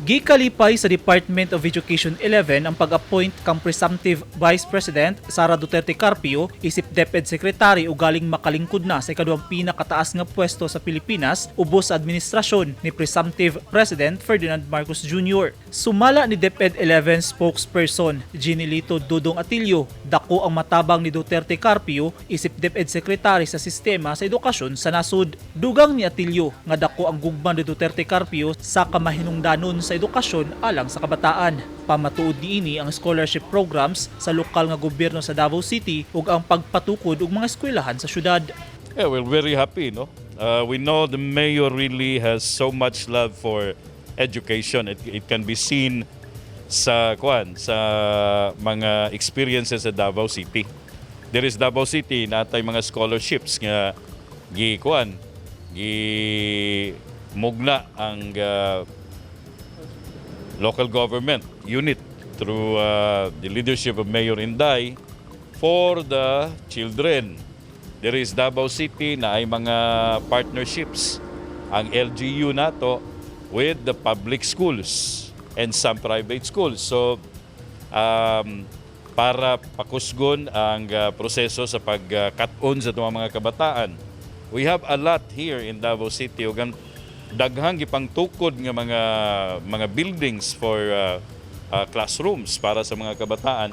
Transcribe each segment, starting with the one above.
Gikalipay sa Department of Education 11 ang pag-appoint kang Presumptive Vice President SARA Duterte-CARPIO isip DepEd Secretary o galing makalingkod na sa ikaduhang pinakataas nga pwesto sa Pilipinas ubos sa administrasyon ni Presumptive President Ferdinand Marcos Jr. Sumala ni DepEd-XI spokesperson Ginilito Dudong Atilio, dako ang matabang ni Duterte-Carpio isip DepEd Secretary sa sistema sa edukasyon sa nasud. Dugang ni Atilio nga dako ang gugma ni Duterte-Carpio sa kamahinungdanon sa edukasyon alang sa kabataan. Pamatuod niini ang scholarship programs sa lokal nga gobyerno sa Davao City ug ang pagpatukod og mga eskwelahan sa syudad. Yeah, we're very happy, no? We know the mayor really has so much love for education. It can be seen sa mga experiences sa Davao City. There is Davao City natay mga scholarships nga mugna ang local government unit through the leadership of Mayor Inday for the children. There is Davao City na ay mga partnerships ang LGU nato with the public schools and some private schools. So para pakusgon ang proseso sa pag-cut-on sa mga kabataan. We have a lot here in Davao City ug daghang gipang tukod nga mga buildings for classrooms para sa mga kabataan.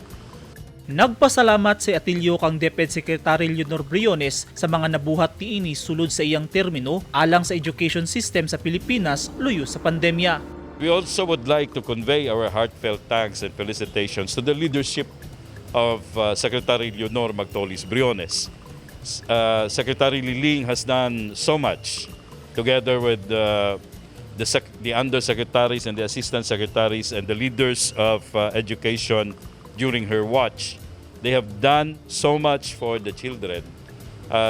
Nagpasalamat si Atilio kang DepEd Secretary LEONOR Briones sa mga nabuhat niini sulod sa iyang termino alang sa education system sa Pilipinas luyo sa pandemya. We also would like to convey our heartfelt thanks and felicitations to the leadership of Secretary LEONOR Briones. Secretary Liling has done so much together with the undersecretaries and the assistant secretaries and the leaders of education during her watch. They have done so much for the children.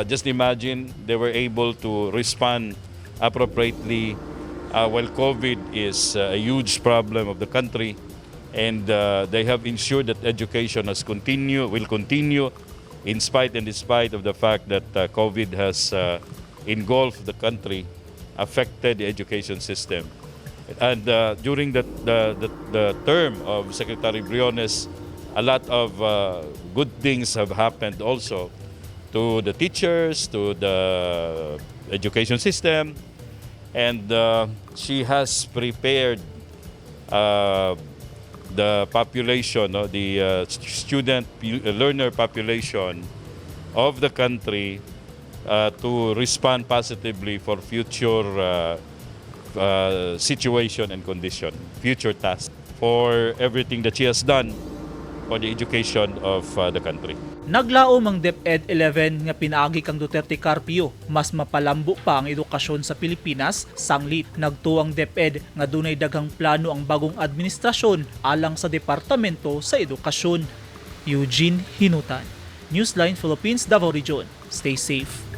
Just imagine they were able to respond appropriately while COVID is a huge problem of the country, and they have ensured that education will continue in spite of the fact that COVID has engulfed the country, affected the education system. And during the term of Secretary Briones, a lot of good things have happened also to the teachers, to the education system, and she has prepared the population, the learner population of the country to respond positively for future situation and condition, future tasks, for everything that she has done for the education of the country. Naglaom ang DepEd-XI nga pinaagi kang Duterte-Carpio, mas mapalambo pa ang edukasyon sa Pilipinas. Sanglit nagtuang DepEd nga dunay daghang plano ang bagong administrasyon alang sa Departamento sa Edukasyon. Eugene Hinutan, Newsline Philippines, Davao Region. Stay safe.